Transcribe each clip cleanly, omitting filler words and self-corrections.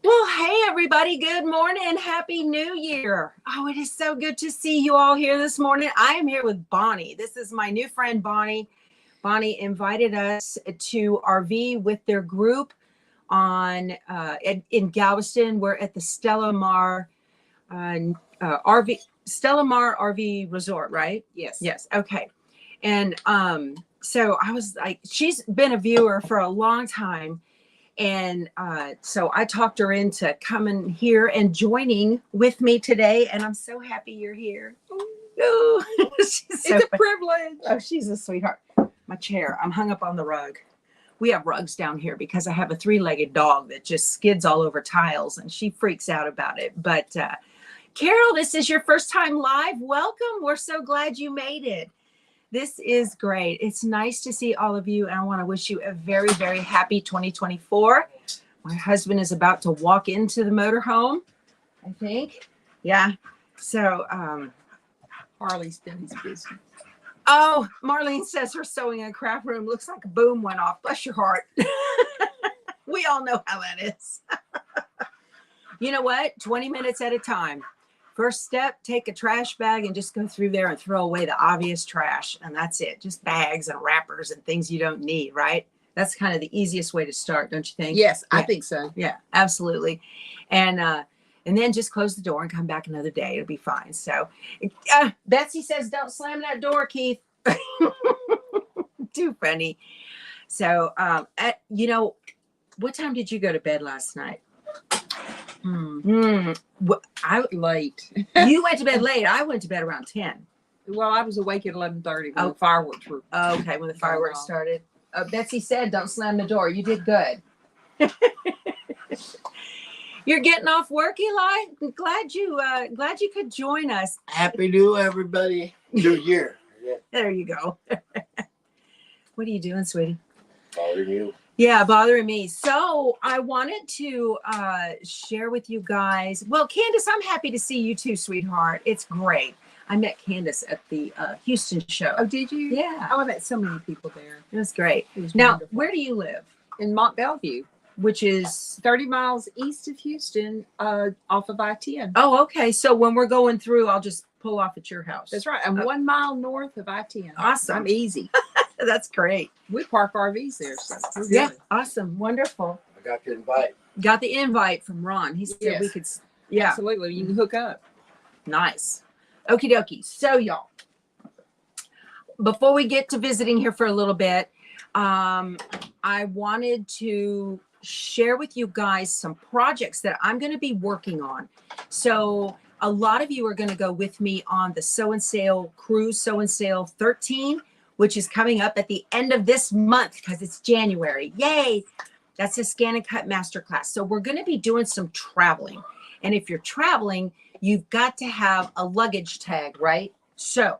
Well, hey, everybody. Good morning. Happy New Year. Oh, it is so good to see you all here this morning. I am here with Bonnie. This is my new friend, Bonnie. Bonnie invited us to RV with their group in Galveston. We're at the Stella Mar RV Resort, right? Yes. Yes. Okay. And so I was like, she's been a viewer for a long time. And so I talked her into coming here and joining with me today. And I'm so happy you're here. Ooh, It's a privilege. Oh, she's a sweetheart. My chair, I'm hung up on the rug. We have rugs down here because I have a 3-legged dog that just skids all over tiles and she freaks out about it. But Carol, this is your first time live. Welcome. We're so glad you made it. This is great. It's nice to see all of you. And I want to wish you a very, very happy 2024. My husband is about to walk into the motorhome, I think. Yeah. So, Harley's done his business. oh, Marlene says her sewing and craft room looks like a boom went off. Bless your heart. We all know how that is. You know what? 20 minutes at a time. First step, take a trash bag and just go through there and throw away the obvious trash. And that's it. Just bags and wrappers and things you don't need, right? That's kind of the easiest way to start, don't you think? Yes, Yeah. I think so. Yeah, absolutely. And then just close the door and come back another day. It'll be fine. So Betsy says, don't slam that door, Keith. Too funny. So, what time did you go to bed last night? I was late. You went to bed late. I went to bed around 10. Well, I was awake at 11:30 when the fireworks were. Okay, when the fireworks started. Betsy said, "Don't slam the door." You did good. You're getting off work, Eli. Glad you could join us. Happy New everybody. New Year. Yeah. There you go. What are you doing, sweetie? Bothering you. Yeah, bothering me. So I wanted to share with you guys. Well, Candace, I'm happy to see you too, sweetheart. It's great. I met Candace at the Houston show. Oh, did you? Yeah. Oh, I met so many people there. It was great. It was Now, wonderful. where do you live? In Mont Bellevue, Which is 30 miles east of Houston, off of I-10. Oh, okay. So when we're going through, I'll just pull off at your house. That's right. I'm 1 mile north of I-10. Awesome. I'm easy. That's great. We park RVs there, so we're good. Yeah. Awesome. Wonderful. I got the invite. Got the invite from Ron. He said we Yes. could. Yeah. Absolutely. You can hook up. Nice. Okie dokie. So y'all, before we get to visiting here for a little bit, I wanted to share with you guys some projects that I'm going to be working on. So a lot of you are going to go with me on the Sew and Sail Cruise Sew and Sail 13, which is coming up at the end of this month because it's January. Yay. That's a Scan and Cut Masterclass. So we're going to be doing some traveling. And if you're traveling, you've got to have a luggage tag, right? So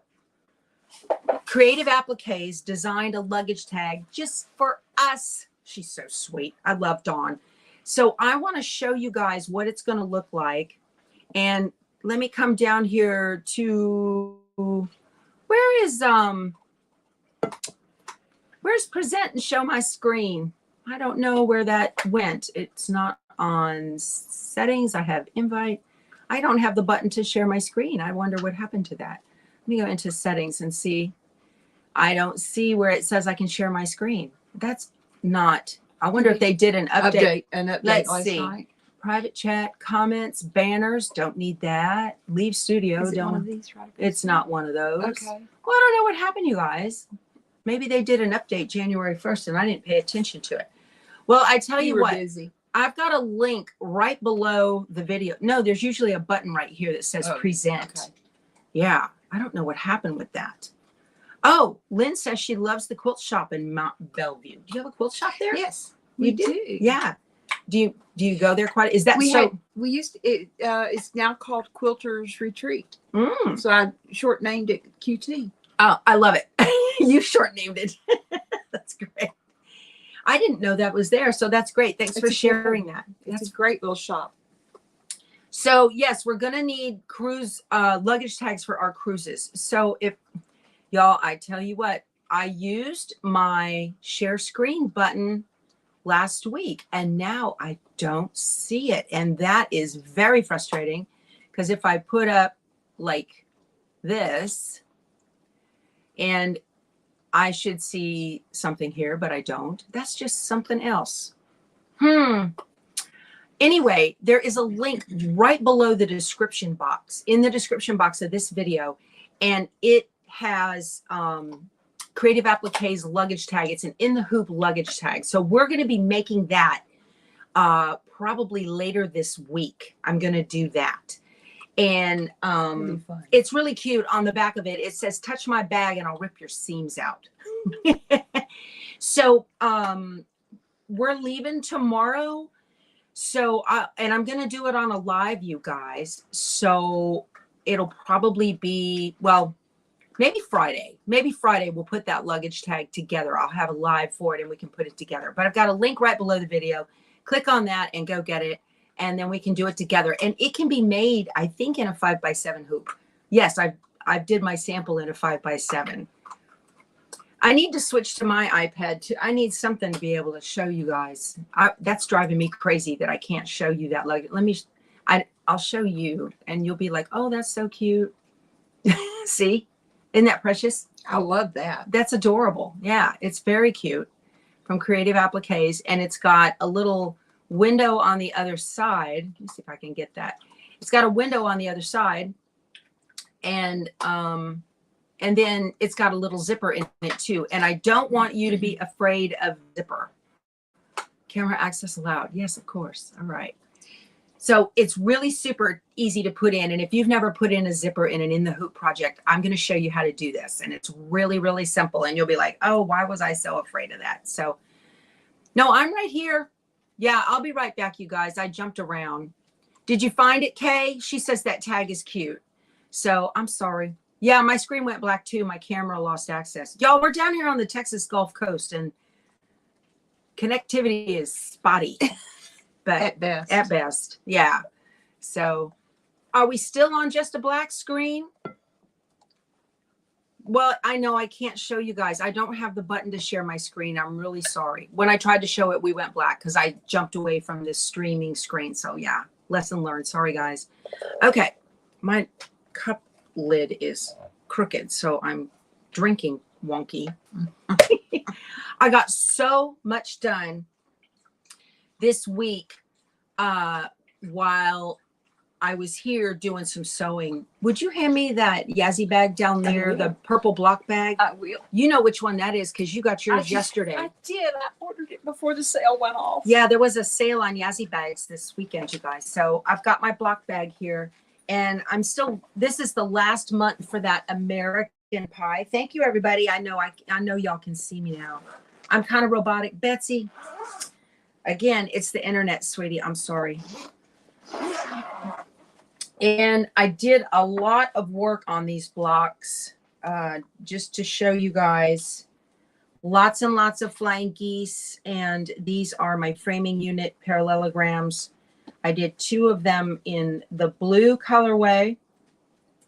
Creative Appliques designed a luggage tag just for us. She's so sweet. I love Dawn. So I want to show you guys what it's going to look like. And let me come down here to where's present and show my screen? I don't know where that went. It's not on settings. I have invite. I don't have the button to share my screen. I wonder what happened to that. Let me go into settings and see. I don't see where it says I can share my screen. That's not. I wonder if they did an update. Let's last see. night. Private chat, comments, banners. Don't need that. Leave studio. Is it one Don't. of these right It's not one of those. Okay. Well, I don't know what happened, you guys. Maybe they did an update January 1st and I didn't pay attention to it. Well, I tell you were what, busy. I've got a link right below the video. No, there's usually a button right here that says present. Okay. Yeah, I don't know what happened with that. Oh, Lynn says she loves the quilt shop in Mont Bellevue. Do you have a quilt shop there? Yes, You we do? Yeah. Do you go there quite? Is that We so? had, we used to, it's now called Quilters Retreat. Mm. So I short named it QT. Oh, I love it. You short named it. That's great. I didn't know that was there. So that's great. Thanks for sharing that. It's a great little shop. So yes, we're going to need cruise luggage tags for our cruises. So if y'all, I tell you what, I used my share screen button last week, and now I don't see it. And that is very frustrating, because if I put up like this, and I should see something here, but I don't. That's just something else. Anyway, there is a link right below the description box, in the description box of this video, and it has Creative Applique's luggage tag. It's an In the Hoop luggage tag. So we're going to be making that probably later this week. I'm going to do that. And Really fun. it's really cute. On the back of it, it says, touch my bag and I'll rip your seams out. So we're leaving tomorrow. So, and I'm going to do it on a live, you guys. So it'll probably be, well, maybe Friday. Maybe Friday we'll put that luggage tag together. I'll have a live for it and we can put it together. But I've got a link right below the video. Click on that and go get it. And then we can do it together. And it can be made, I think, in a 5x7 hoop. Yes, I did my sample in a 5x7. I need to switch to my iPad too. I need something to be able to show you guys. That's driving me crazy that I can't show you that. Like, I'll show you and you'll be like, oh, that's so cute. See? Isn't that precious? I love that. That's adorable. Yeah, it's very cute, from Creative Appliques. And it's got a little window on the other side. Let me see if I can get that. It's got a window on the other side, and then it's got a little zipper in it too. And I don't want you to be afraid of zipper. Camera access allowed. Yes, of course. All right. So it's really super easy to put in. And if you've never put in a zipper in an In the Hoop project, I'm going to show you how to do this. And it's really, really simple. And you'll be like, oh, why was I so afraid of that? So no, I'm right here. Yeah, I'll be right back, you guys. I jumped around. Did you find it, Kay? She says that tag is cute. So I'm sorry. Yeah, my screen went black too. My camera lost access. Y'all, we're down here on the Texas Gulf Coast and connectivity is spotty. But At best. At best. Yeah. So are we still on just a black screen? Well, I know I can't show you guys. I don't have the button to share my screen. I'm really sorry. When I tried to show it, we went black because I jumped away from this streaming screen. So yeah, lesson learned. Sorry, guys. Okay. My cup lid is crooked, so I'm drinking wonky. I got so much done this week while I was here doing some sewing. Would you hand me that Yazzy bag down there, the purple block bag? I will. You know which one that is because you got yours yesterday. I did. I ordered it before the sale went off. Yeah, there was a sale on Yazzy bags this weekend, you guys. So I've got my block bag here, and I'm still, this is the last month for that American Pie. Thank you, everybody. I know y'all can see me now. I'm kind of robotic. Betsy, again, it's the internet, sweetie. I'm sorry. And I did a lot of work on these blocks just to show you guys. Lots and lots of flying geese. And these are my framing unit parallelograms. I did 2 of them in the blue colorway.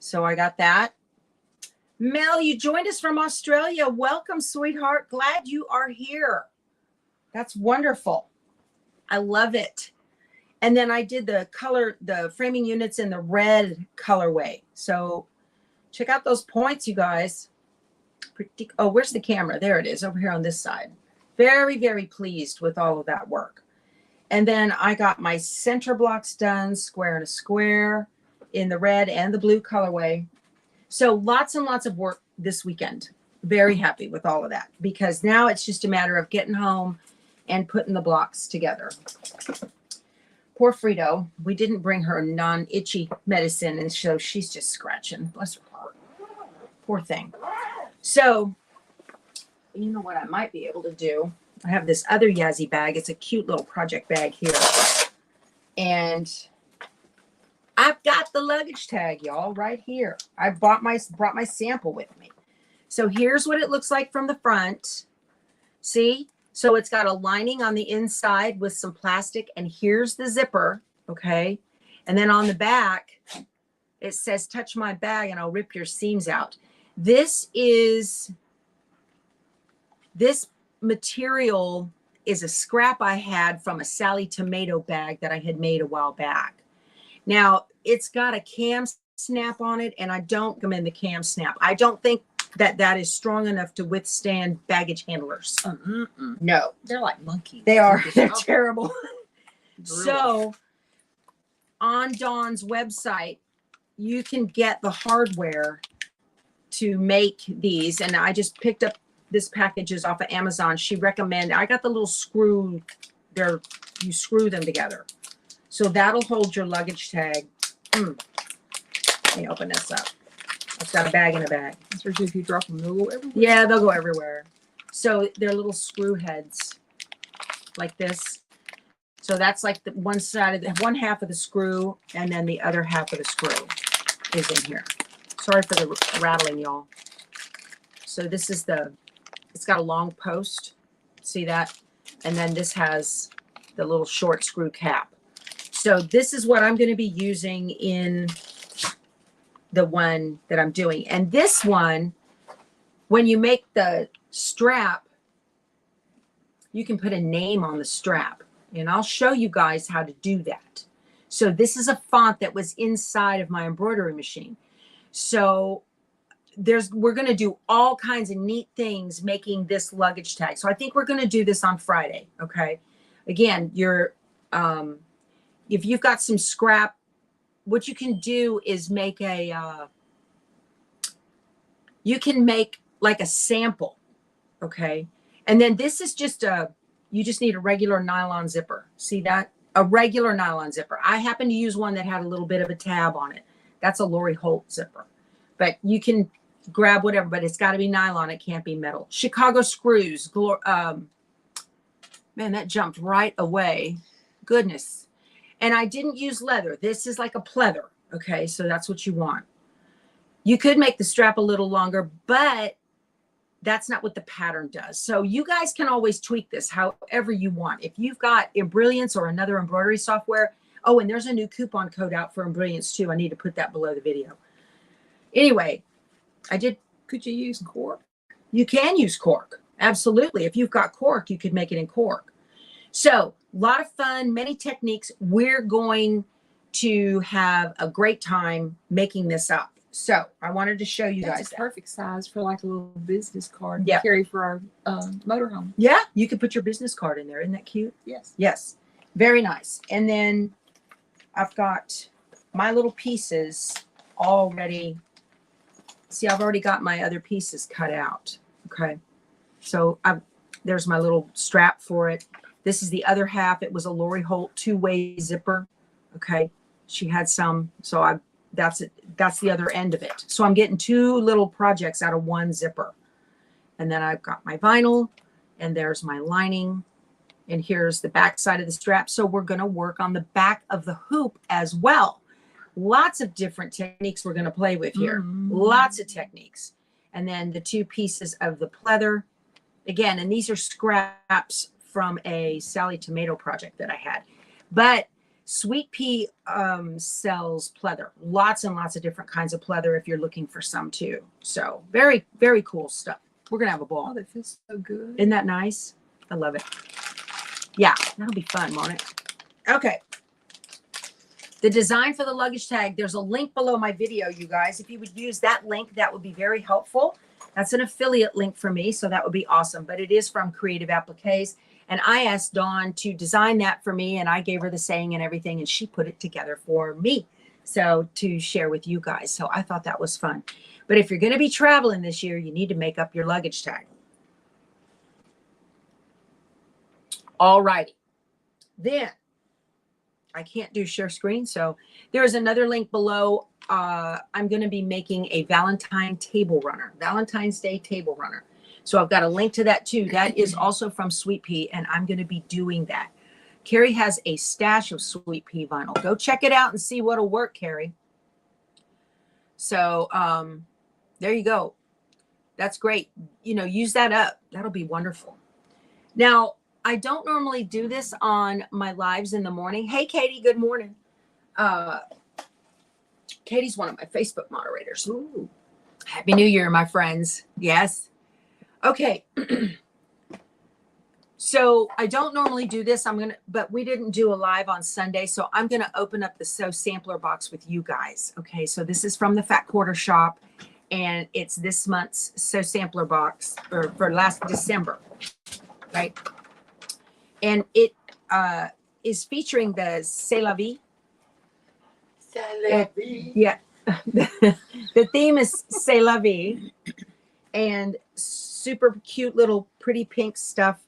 So I got that. Mel, you joined us from Australia. Welcome, sweetheart. Glad you are here. That's wonderful. I love it. And then I did the framing units in the red colorway. So check out those points, you guys. Oh, where's the camera? There it is, over here on this side. Very, very pleased with all of that work. And then I got my center blocks done, square and a square, in the red and the blue colorway. So lots and lots of work this weekend. Very happy with all of that, because now it's just a matter of getting home and putting the blocks together. Poor Frito, we didn't bring her non-itchy medicine, and so she's just scratching. Bless her heart. Poor thing. So, you know what I might be able to do? I have this other Yazzy bag. It's a cute little project bag here. And I've got the luggage tag, y'all, right here. I brought my sample with me. So here's what it looks like from the front. See? So it's got a lining on the inside with some plastic, and here's the zipper, okay? And then on the back, it says, touch my bag and I'll rip your seams out. This material is a scrap I had from a Sally tomato bag that I had made a while back. Now, it's got a cam snap on it, and I don't recommend the cam snap. I don't think that that is strong enough to withstand baggage handlers. No. They're like monkeys. They are. They're Oh, terrible. Gorilla. So on Dawn's website, you can get the hardware to make these. And I just picked up this packages off of Amazon. She recommended, I got the little screw there. You screw them together. So that'll hold your luggage tag. Let me open this up. It's got a bag in a bag. Especially if you drop them, they'll go everywhere. Yeah, they'll go everywhere. So they're little screw heads like this. So that's like the one side of the one half of the screw, and then the other half of the screw is in here. Sorry for the rattling, y'all. So this is it's got a long post. See that? And then this has the little short screw cap. So this is what I'm going to be using in the one that I'm doing. And this one, when you make the strap, you can put a name on the strap. And I'll show you guys how to do that. So this is a font that was inside of my embroidery machine. So we're going to do all kinds of neat things making this luggage tag. So I think we're going to do this on Friday. Okay. Again, if you've got some scrap, what you can do is make you can make like a sample. Okay. And then this is just you just need a regular nylon zipper. See that? A regular nylon zipper. I happen to use one that had a little bit of a tab on it. That's a Lori Holt zipper. But you can grab whatever, but it's got to be nylon. It can't be metal. Chicago screws. Man, that jumped right away. Goodness. And I didn't use leather. This is like a pleather. Okay, so that's what you want. You could make the strap a little longer, but that's not what the pattern does. So you guys can always tweak this however you want. If you've got Embrilliance or another embroidery software. Oh, and there's a new coupon code out for Embrilliance too. I need to put that below the video. Anyway, Could you use cork? You can use cork. Absolutely. If you've got cork, you could make it in cork. So a lot of fun, many techniques. We're going to have a great time making this up. So I wanted to show you That's guys a that. perfect size for like a little business card Yeah. to carry for our motorhome. Yeah, you could put your business card in there. Isn't that cute? Yes. Yes. Very nice. And then I've got my little pieces already. See, I've already got my other pieces cut out. Okay. So there's my little strap for it. This is the other half. It was a Lori Holt two-way zipper. Okay. She had some. So that's it. That's the other end of it. So I'm getting two little projects out of one zipper. And then I've got my vinyl, and there's my lining. And here's the back side of the strap. So we're going to work on the back of the hoop as well. Lots of different techniques we're going to play with here. Lots of techniques. And then the two pieces of the pleather. Again, and these are scraps from a Sally tomato project that I had. But Sweet Pea sells pleather. Lots and lots of different kinds of pleather if you're looking for some too. So very, very cool stuff. We're going to have a ball. Oh, that feels so good. Isn't that nice? I love it. Yeah, that'll be fun, won't it? Okay. The design for the luggage tag, there's a link below my video, you guys. If you would use that link, that would be very helpful. That's an affiliate link for me, so that would be awesome. But it is from Creative Appliques. And I asked Dawn to design that for me, and I gave her the saying and everything, and she put it together for me. So to share with you guys. So I thought that was fun. But if you're going to be traveling this year, you need to make up your luggage tag. All righty. Then I can't do share screen. So there is another link below. I'm going to be making a Valentine table runner, Valentine's Day table runner. So I've got a link to that too. That is also from Sweet Pea, and I'm going to be doing that. Carrie has a stash of Sweet Pea vinyl. Go check it out and see what'll work, Carrie. So there you go. That's great. You know, use that up. That'll be wonderful. Now, I don't normally do this on my lives in the morning. Hey, Katie, good morning. Katie's one of my Facebook moderators. Ooh. Happy New Year, my friends. Yes. Okay. So I don't normally do this. But we didn't do a live on Sunday. So I'm going to open up the Sew Sampler box with you guys. Okay. So this is from the Fat Quarter Shop, and it's this month's Sew Sampler box for last December. Right. And it is featuring the C'est la vie. Yeah. The theme is C'est la vie, and super cute little pretty pink stuff.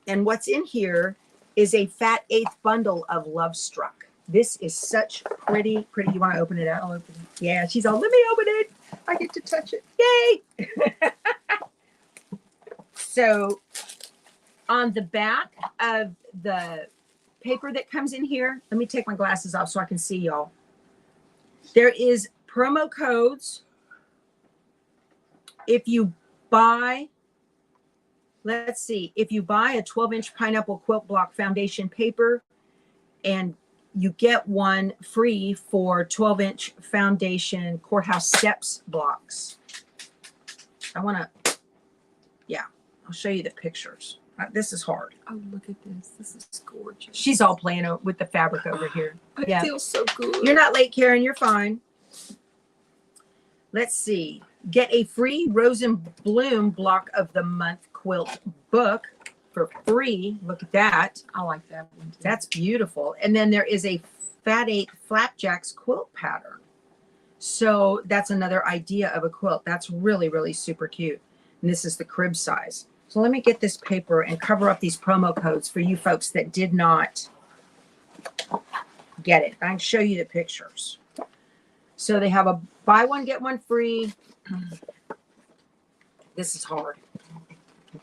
And what's in here is a fat eighth bundle of Love Struck. This is such pretty. You want to open it up? I'll open it. Yeah, she's all, let me open it. I get to touch it. Yay! So on the back of the paper that comes in here, let me take my glasses off so I can see y'all. There is promo codes. If you buy, let's see, if you buy a 12-inch pineapple quilt block foundation paper, and you get one free for 12-inch foundation courthouse steps blocks. Yeah, I'll show you the pictures. This is hard. Oh, look at this. This is gorgeous. She's all playing with the fabric over here. It feels so good. You're not late, Karen. You're fine. Let's see. Get a free Rose and Bloom block of the month quilt book for free. Look at that. I like that one too. That's beautiful. And then there is a Fat 8 Flapjacks quilt pattern. So that's another idea of a quilt. That's really, really super cute. And this is the crib size. So let me get this paper and cover up these promo codes for you folks that did not get it. I can show you the pictures. So they have a buy one, get one free. This is hard.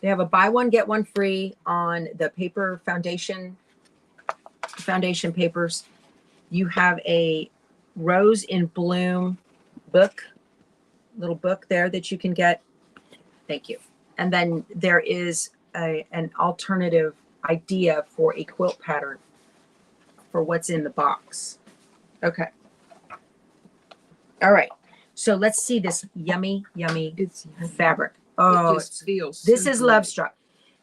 They have a buy one, get one free on the paper foundation papers. You have a Rose in Bloom book, little book there that you can get. Thank you. And then there is an alternative idea for a quilt pattern for what's in the box. Okay. All right. So let's see this yummy fabric. Oh, it just feels this so is good. Love Struck.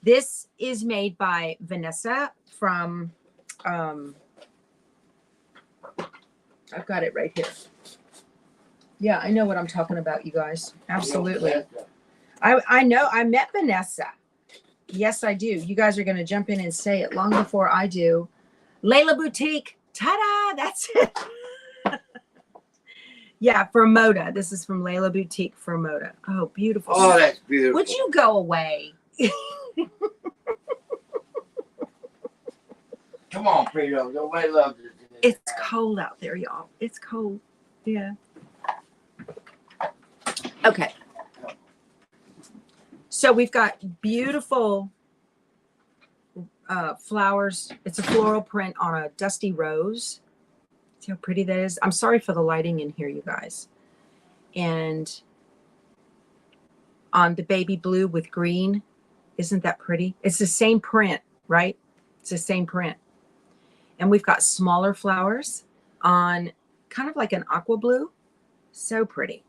This is made by Vanessa from, I've got it right here. Yeah, I know what I'm talking about, you guys. Absolutely. I know. I met Vanessa. Yes, I do. You guys are going to jump in and say it long before I do. Layla Boutique. Ta-da! That's it. Yeah, for Moda. This is from Layla Boutique for Moda. Oh, beautiful. Oh, that's beautiful. Would you go away? Come on, Prito. Nobody loves it. It's cold out there, y'all. It's cold. Yeah. Okay. So we've got beautiful flowers. It's a floral print on a dusty rose. See how pretty that is? I'm sorry for the lighting in here, you guys. And on the baby blue with green. Isn't that pretty? It's the same print, right? It's the same print. And we've got smaller flowers on kind of like an aqua blue. So pretty.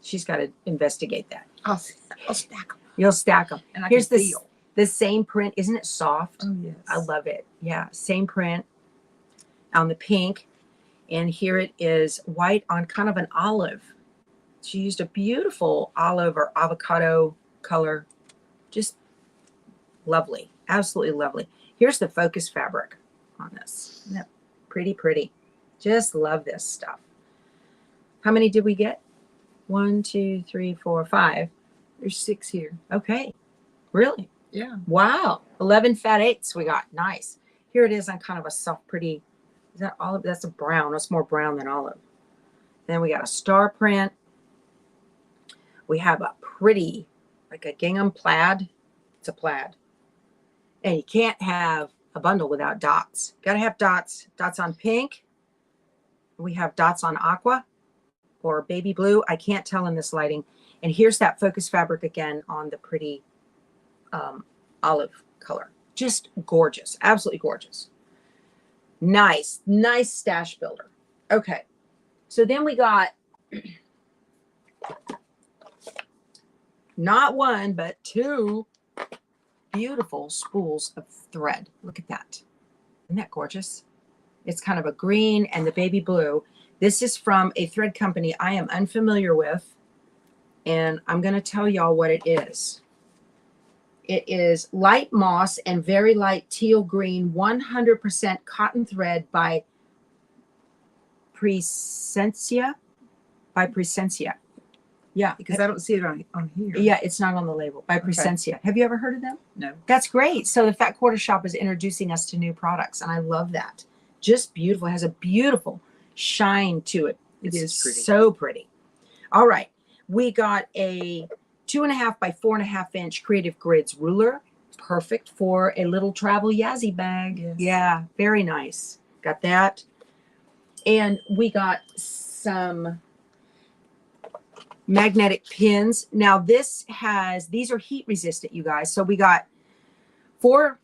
She's got to investigate that. I'll stack them. You'll stack them. And I Here's can the feel. the same print. Isn't it soft? Oh, yes. I love it. Yeah, same print on the pink. And here it is white on kind of an olive. She used a beautiful olive or avocado color. Just lovely. Absolutely lovely. Here's the focus fabric on this. Isn't that pretty, pretty? Just love this stuff. How many did we get? 1, 2, 3, 4, 5. There's 6 here. Okay. Really? Yeah. Wow. 11 fat eighths we got. Nice. Here it is on kind of a soft, pretty, is that olive? That's a brown. That's more brown than olive. Then we got a star print. We have a pretty, like a gingham plaid. It's a plaid. And you can't have a bundle without dots. Got to have dots. Dots on pink. We have dots on aqua or baby blue. I can't tell in this lighting. And here's that focus fabric again on the pretty olive color. Just gorgeous. Absolutely gorgeous. Nice. Nice stash builder. Okay. So then we got not one, but 2 beautiful spools of thread. Look at that. Isn't that gorgeous? It's kind of a green and the baby blue. This is from a thread company I am unfamiliar with, and I'm going to tell y'all what it is. It is light moss and very light teal green, 100% cotton thread by Presencia. Yeah. Because I don't see it on here. Yeah, it's not on the label. By Presencia. Have you ever heard of them? No. That's great. So the Fat Quarter Shop is introducing us to new products, and I love that. Just beautiful. It has a beautiful shine to it. It is pretty. So pretty. All right. We got a 2.5 by 4.5 inch Creative Grids ruler. Perfect for a little travel Yazzy bag. Yes. Yeah, very nice. Got that. And we got some magnetic pins. Now these are heat resistant, you guys. So we got four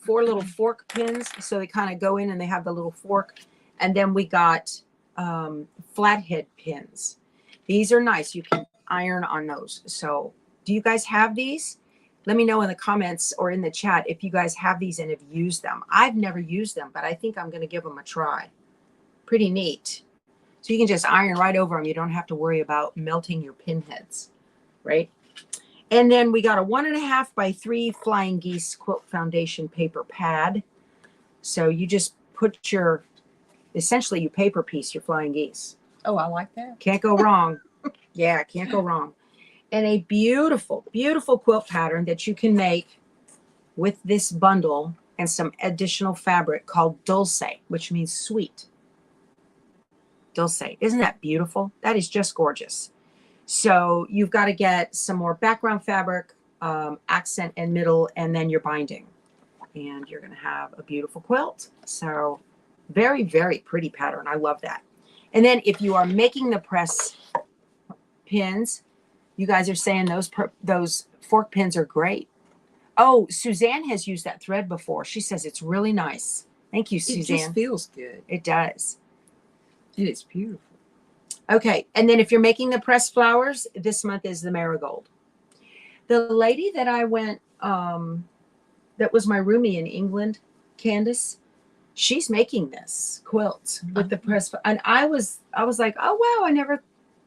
little fork pins. So they kind of go in and they have the little fork. And then we got flathead pins. These are nice. You can iron on those. So do you guys have these? Let me know in the comments or in the chat if you guys have these and have used them. I've never used them, but I think I'm going to give them a try. Pretty neat. So you can just iron right over them. You don't have to worry about melting your pin heads, right? And then we got a 1.5 by 3 Flying Geese quilt foundation paper pad. So you just put essentially you paper piece your Flying Geese. Oh, I like that. Can't go wrong. Yeah, can't go wrong. And a beautiful, beautiful quilt pattern that you can make with this bundle and some additional fabric called Dulce, which means sweet. Dulce. Isn't that beautiful? That is just gorgeous. So you've got to get some more background fabric, accent and middle, and then your binding. And you're going to have a beautiful quilt. So very, very pretty pattern. I love that. And then if you are making the press pins, you guys are saying those fork pins are great. Oh, Suzanne has used that thread before. She says it's really nice. Thank you, Suzanne. It just feels good. It does. It is beautiful. Okay, and then if you're making the pressed flowers, this month is the marigold. The lady that I went, that was my roomie in England, Candace, she's making this quilt with the press, and I was like, oh wow,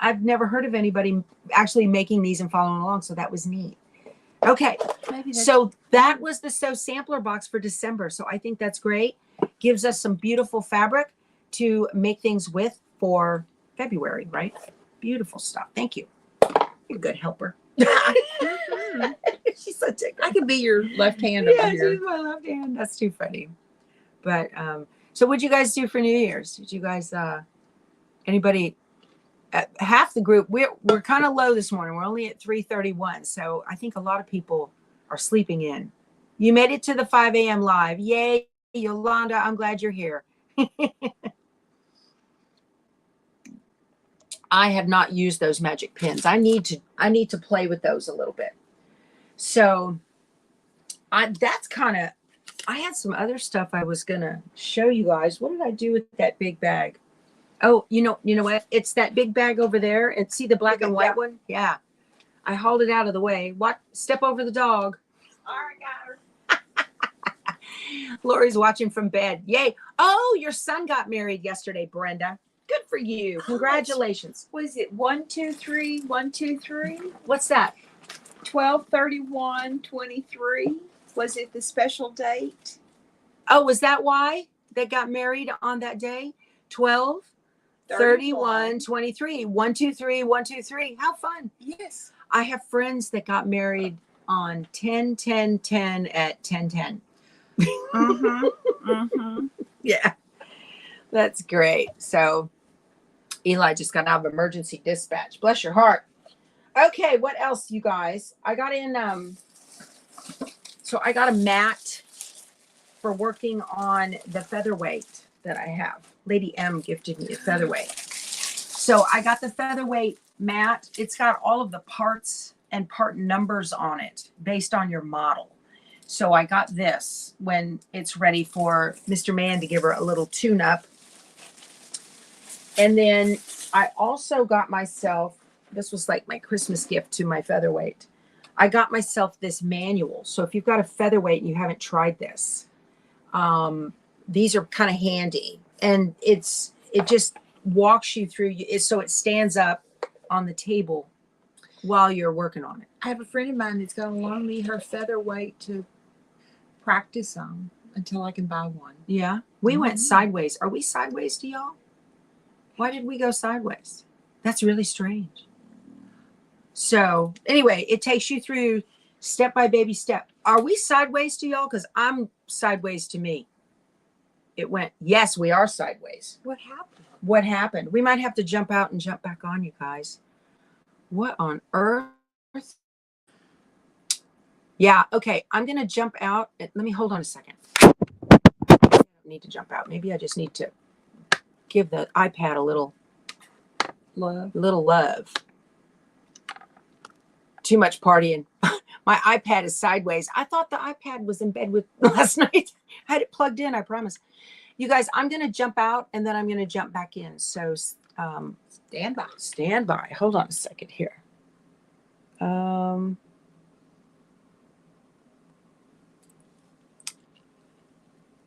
I've never heard of anybody actually making these and following along, so that was neat. Okay, so that was the Sew Sampler box for December. So I think that's great. Gives us some beautiful fabric to make things with for February, right? Beautiful stuff. Thank you. You're a good helper. She's so tickled. I could be your left hand over here. She's my left hand. That's too funny. But so what'd you guys do for New Year's? Did you guys anybody half the group, we're kind of low this morning. We're only at 3:31. So I think a lot of people are sleeping in. You made it to the 5 a.m. live. Yay, Yolanda. I'm glad you're here. I have not used those magic pins. I need to play with those a little bit. So that's kind of, I had some other stuff I was gonna show you guys. What did I do with that big bag? Oh, you know what? It's that big bag over there. And see the black and white one? Yeah. I hauled it out of the way. What? Step over the dog. All right, got her. Lori's watching from bed. Yay. Oh, your son got married yesterday, Brenda. Good for you. Congratulations. Was it 123 123? What's that? 12/31/23? Was it the special date? Oh, was that why they got married on that day? 12/31/23. 123 123. How fun. Yes. I have friends that got married on 10/10/10 at 10/10. Yeah. That's great. So Eli just got out of emergency dispatch. Bless your heart. Okay, what else, you guys? I got in so I got a mat for working on the featherweight that I have. Lady M gifted me a featherweight. So I got the featherweight mat. It's got all of the parts and part numbers on it based on your model. So I got this when it's ready for Mr. Man to give her a little tune-up. And then I also got myself, this was like my Christmas gift to my featherweight, I got myself this manual. So if you've got a featherweight and you haven't tried this, these are kind of handy, and it just walks you through. So it stands up on the table while you're working on it. I have a friend of mine that's going to loan me her featherweight to practice on until I can buy one. Yeah, we went Mhm. sideways. Are we sideways to y'all? Why did we go sideways? That's really strange. So anyway, it takes you through step by baby step. Are we sideways to y'all? Because I'm sideways to me. It went, yes, we are sideways. What happened? What happened? We might have to jump out and jump back on, you guys. What on earth? Yeah, okay. I'm going to jump out. Let me hold on a second. I don't need to jump out. Maybe I just need to give the iPad a little love. Too much partying. My iPad is sideways. I thought the iPad was in bed with last night. I had it plugged in, I promise. You guys, I'm going to jump out and then I'm going to jump back in. So Stand by. stand by. Hold on a second here.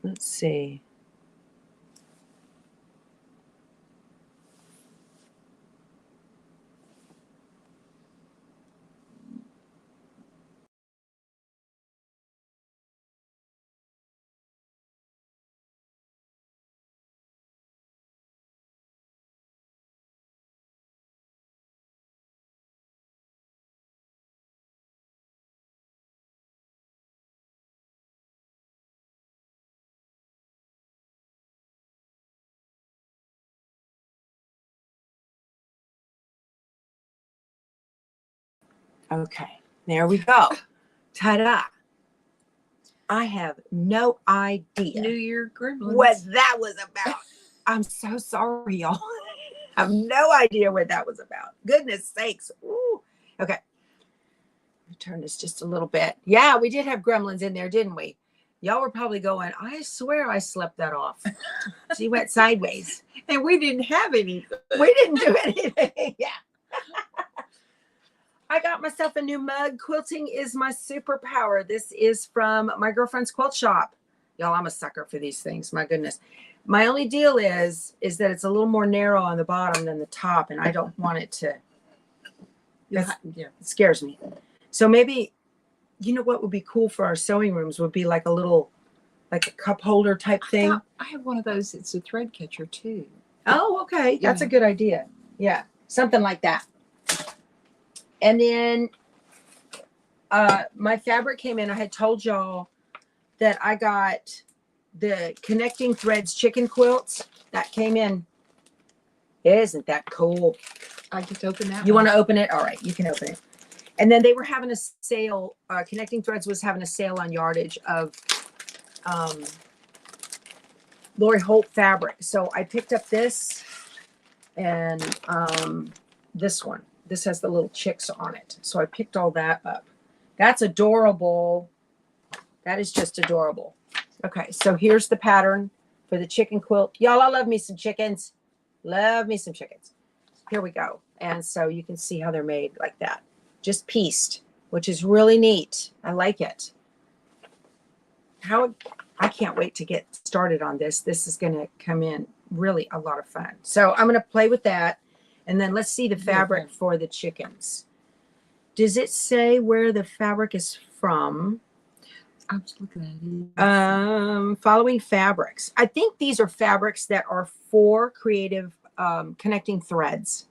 Let's see. Okay, there we go. Ta-da. I have no idea New Year gremlins. what that was about. I'm so sorry, y'all. I have no idea what that was about. Goodness sakes. Ooh. Okay. Turn this just a little bit. Yeah, we did have gremlins in there, didn't we? Y'all were probably going, I swear I slept that off. She went sideways. And we didn't have any. We didn't do anything. Yeah. I got myself a new mug. Quilting is my superpower. This is from my girlfriend's quilt shop. Y'all, I'm a sucker for these things. My goodness. My only deal is that it's a little more narrow on the bottom than the top, and I don't want it to. Yeah. It scares me. So maybe, you know what would be cool for our sewing rooms would be like a cup holder type thing. I have one of those. It's a thread catcher too. Oh, okay. That's a Yeah. good idea. Yeah. Something like that. And then my fabric came in. I had told y'all that I got the connecting threads chicken quilts that came in. Isn't that cool? I get to open that. You one. want to open it? All right, you can open it. And then they were having a sale. Connecting Threads was having a sale on yardage of Lori Holt fabric. So I picked up this and this one. This has the little chicks on it. So I picked all that up. That's adorable. That is just adorable. Okay, so here's the pattern for the chicken quilt. Y'all, I love me some chickens. Love me some chickens. Here we go. And so you can see how they're made like that. Just pieced, which is really neat. I like it. I can't wait to get started on this. This is going to come in really a lot of fun. So I'm going to play with that. And then let's see the fabric for the chickens. Does it say where the fabric is from? I'm just looking at it. Following fabrics. I think these are fabrics that are for creative connecting threads.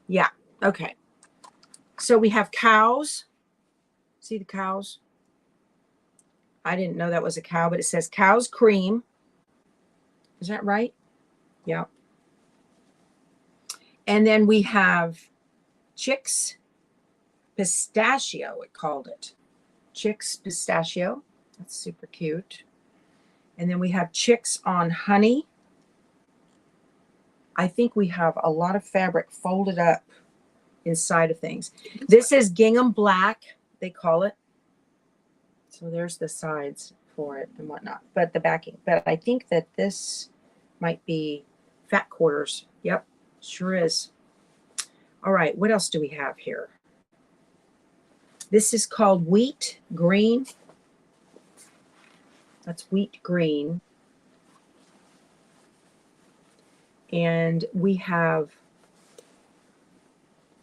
Yeah. Okay. So we have cows. See the cows? I didn't know that was a cow, but it says cow's cream. Is that right? Yeah. And then we have chicks pistachio, it called it. Chicks pistachio. That's super cute. And then we have chicks on honey. I think we have a lot of fabric folded up inside of things. This is gingham black, they call it. So there's the sides for it and whatnot, but the backing. But I think that this might be fat quarters. Yep, sure is. All right, what else do we have here? This is called Wheat Green. That's Wheat Green. And we have,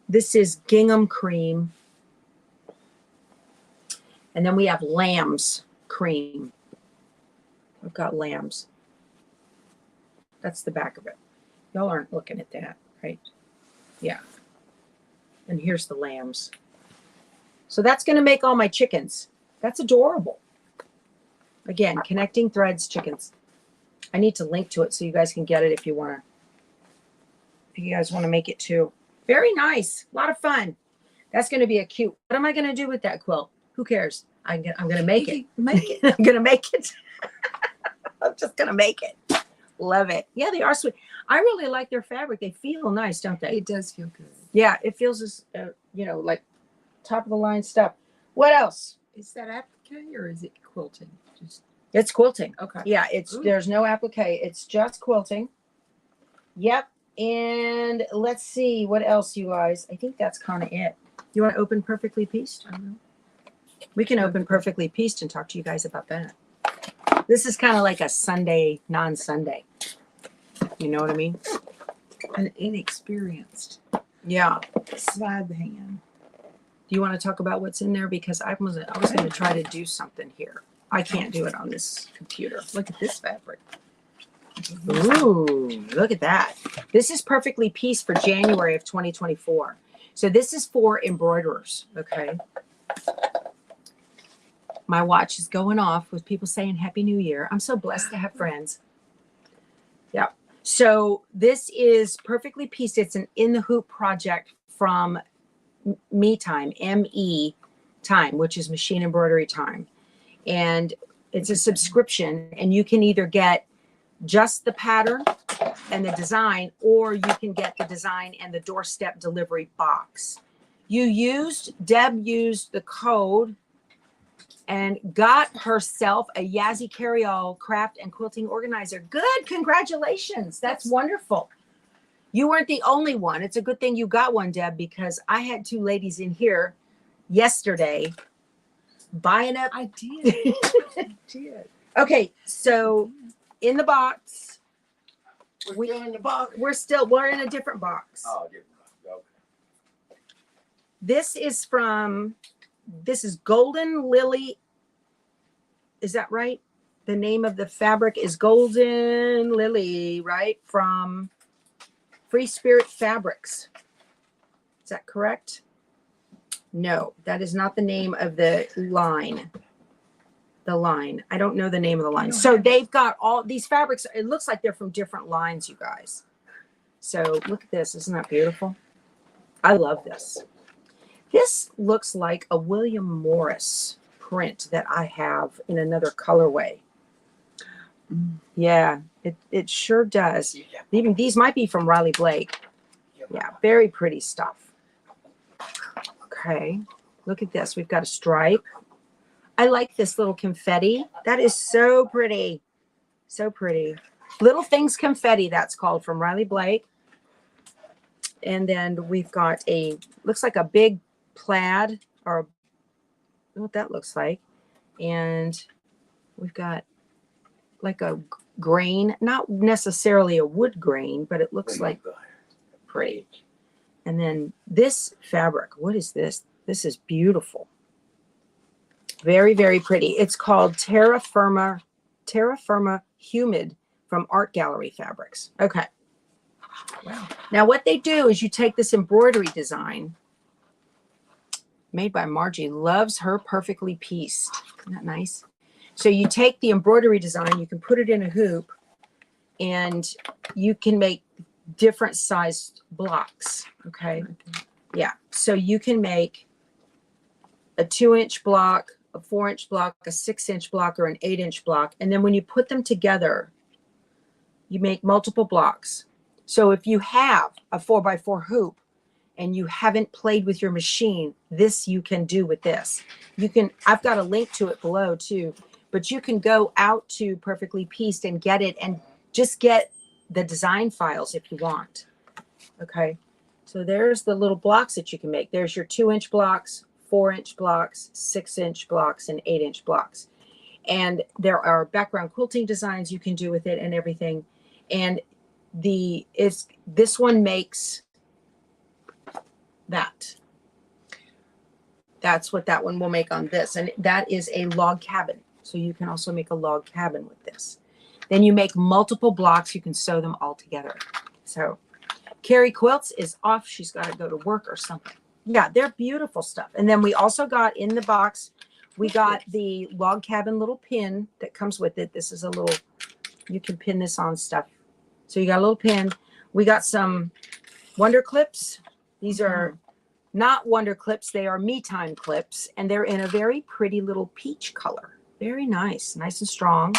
this is Gingham Cream. And then we have Lamb's Cream. We've got Lamb's. That's the back of it. Y'all aren't looking at that, right? Yeah. And here's the Lamb's. So that's going to make all my chickens. That's adorable. Again, Connecting Threads chickens. I need to link to it so you guys can get it if you want to. If you guys want to make it too. Very nice. A lot of fun. That's going to be a cute. What am I going to do with that quilt? Who cares? I'm going to make it. Make it. I'm going to make it. I'm just going to make it. Love it. Yeah, they are sweet. I really like their fabric. They feel nice, don't they? It does feel good. Yeah, it feels as, you know, like top of the line stuff. What else? Is that applique or is it quilting? Just It's quilting. okay. Yeah, it's Ooh. there's no applique. It's just quilting. Yep. And let's see what else, you guys. I think that's kind of it. You want to open Perfectly Pieced? I don't know. We can open Perfectly Pieced and talk to you guys about that. This is kind of like a Sunday, non-Sunday. You know what I mean? An inexperienced Yeah. sleight of hand. Do you want to talk about what's in there? Because I was going to try to do something here. I can't do it on this computer. Look at this fabric. Ooh, look at that. This is Perfectly Pieced for January of 2024. So this is for embroiderers, okay? My watch is going off with people saying Happy New Year. I'm so blessed to have friends. Yep. So this is Perfectly Pieced. It's an In the Hoop project from Me Time, M-E Time, which is Machine Embroidery Time. And it's a subscription, and you can either get just the pattern and the design, or you can get the design and the doorstep delivery box. Deb used the code and got herself a Yazzy carry-all craft and quilting organizer. Good, congratulations. That's wonderful. You weren't the only one. It's a good thing you got one, Deb, because I had two ladies in here yesterday buying up. I did. I did. Okay, so in the box, We're still in the box. we're in a different box. Oh, different box. Okay. This is Golden Lily. Is that right? The name of the fabric is Golden Lily, right? From Free Spirit Fabrics. Is that correct? No, that is not the name of the line. The line. I don't know the name of the line. So they've got all these fabrics. It looks like they're from different lines, you guys. So look at this. Isn't that beautiful? I love this. This looks like a William Morris print that I have in another colorway. Yeah, it sure does. Even these might be from Riley Blake. Yeah, very pretty stuff. Okay, look at this. We've got a stripe. I like this little confetti. That is so pretty. So pretty. Little Things Confetti, that's called, from Riley Blake. And then we've got looks like a big plaid, or what that looks like. And we've got like a grain, not necessarily a wood grain, but it looks like pretty. And then this fabric, what is this? This is beautiful. Very, very pretty. It's called Terra Firma Humid from Art Gallery Fabrics. Okay. Wow. Now what they do is you take this embroidery design made by Margie. Loves her Perfectly Pieced. Isn't that nice? So you take the embroidery design, you can put it in a hoop, and you can make different sized blocks. Okay. Yeah. So you can make a 2-inch block, a 4-inch block, a 6-inch block, or an 8-inch block. And then when you put them together, you make multiple blocks. So if you have a 4x4 hoop and you haven't played with your machine, this you can do with this. You can, I've got a link to it below too, but you can go out to Perfectly Pieced and get it, and just get the design files if you want. Okay. So there's the little blocks that you can make. There's your 2-inch blocks, 4-inch blocks, 6-inch blocks, and 8-inch blocks. And there are background quilting designs you can do with it and everything. And this one makes that. That's what that one will make on this. And that is a log cabin. So you can also make a log cabin with this. Then you make multiple blocks. You can sew them all together. So Carrie Quilts is off. She's got to go to work or something. Yeah, they're beautiful stuff. And then we also got in the box, we got the log cabin little pin that comes with it. This is a little, you can pin this on stuff. So you got a little pin. We got some Wonder Clips. These are not Wonder Clips. They are Me Time clips. And they're in a very pretty little peach color. Very nice. Nice and strong.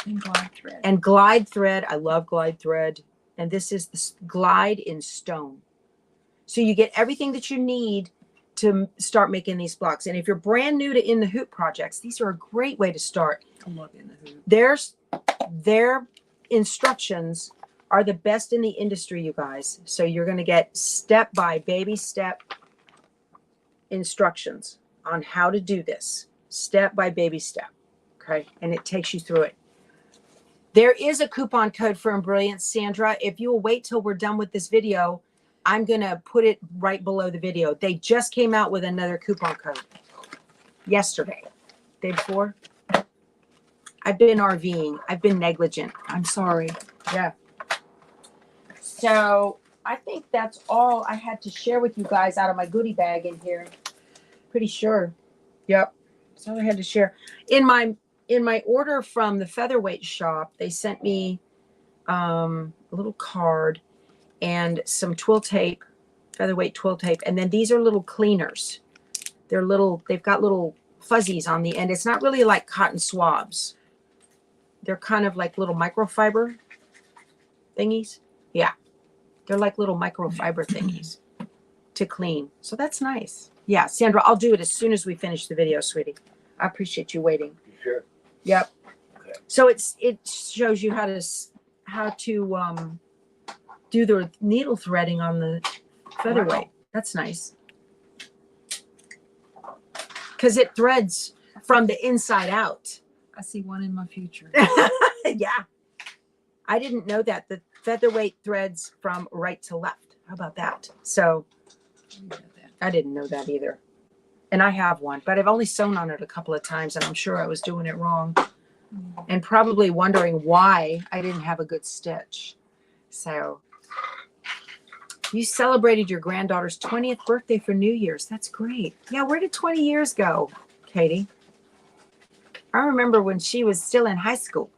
And glide thread. And glide thread. I love glide thread. And this is the glide in stone. So you get everything that you need to start making these blocks. And if you're brand new to In the Hoop projects, these are a great way to start. I love In the Hoop. Their instructions are the best in the industry, you guys. So you're going to get step by baby step instructions on how to do this. Step by baby step. Okay. And it takes you through it. There is a coupon code for Embrilliance, Sandra. If you will wait till we're done with this video, I'm going to put it right below the video. They just came out with another coupon code yesterday, day before. I've been RVing. I've been negligent. I'm sorry. Yeah. So I think that's all I had to share with you guys out of my goodie bag in here. Pretty sure. Yep. That's all I had to share. In my order from the Featherweight shop, they sent me a little card and some twill tape, Featherweight twill tape. And then these are little cleaners. They're little, they've got little fuzzies on the end. It's not really like cotton swabs. They're kind of like little microfiber thingies. Yeah. They're like little microfiber thingies to clean. So that's nice. Yeah, Sandra, I'll do it as soon as we finish the video, sweetie. I appreciate you waiting. You sure? Yep. Okay. So it shows you how to do the needle threading on the Featherweight. Wow. That's nice. Because it threads from the inside out. I see one in my future. Yeah. I didn't know that. The Featherweight threads from right to left. How about that? So I didn't know that either. And I have one, but I've only sewn on it a couple of times, and I'm sure I was doing it wrong and probably wondering why I didn't have a good stitch. So you celebrated your granddaughter's 20th birthday for New Year's. That's great. Yeah, where did 20 years go, Katie? I remember when she was still in high school.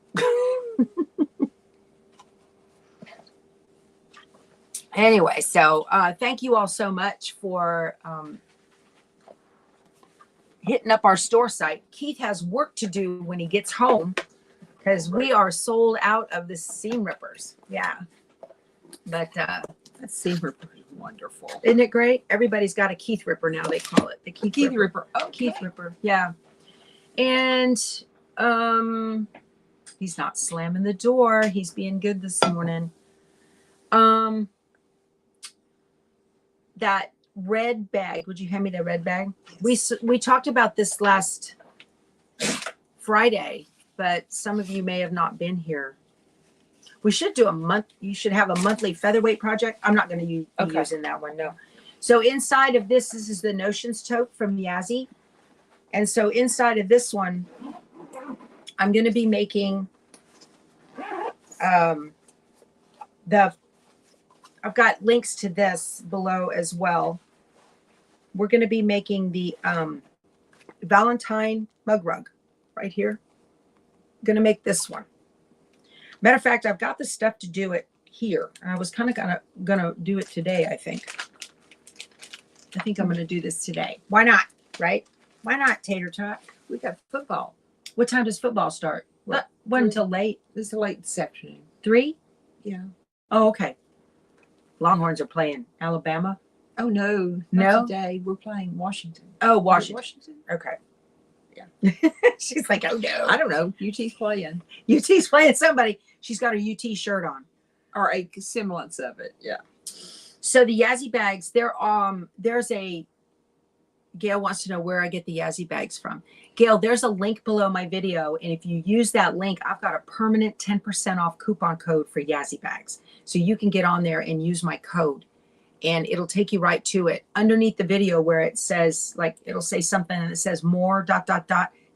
Anyway, so thank you all so much for hitting up our store site. Keith has work to do when he gets home because we are sold out of the seam rippers. Yeah. But that seam ripper is wonderful. Isn't it great? Everybody's got a Keith ripper now, they call it. The Keith ripper. Oh, okay. Keith ripper. Yeah. And he's not slamming the door. He's being good this morning. That red bag, would you hand me the red bag? We talked about this last Friday, but some of you may have not been here. We should do a month. You should have a monthly Featherweight project. I'm not going to be using that one. No. So inside of this is the Notions tote from Yazzy. And so inside of this one, I'm going to be making I've got links to this below as well. We're going to be making the Valentine mug rug right here. Going to make this one. Matter of fact, I've got the stuff to do it here. And I was kind of gonna do it today, I think. I think I'm going to do this today. Why not, right? Why not, Tater Tot? We got football. What time does football start? What until late? This is late this afternoon. 3? Yeah. Oh, okay. Longhorns are playing Alabama. Oh, no. No? Not today. We're playing Washington. Oh, Washington. Washington? Okay. Yeah. She's like, oh, no. I don't know. UT's playing. UT's playing somebody. She's got her UT shirt on. Or a semblance of it. Yeah. So the Yazzy bags, there's a Gail wants to know where I get the Yazzy bags from. Gail, there's a link below my video. And if you use that link, I've got a permanent 10% off coupon code for Yazzy bags. So you can get on there and use my code and it'll take you right to it. Underneath the video where it says, like, it'll say something and it says more ...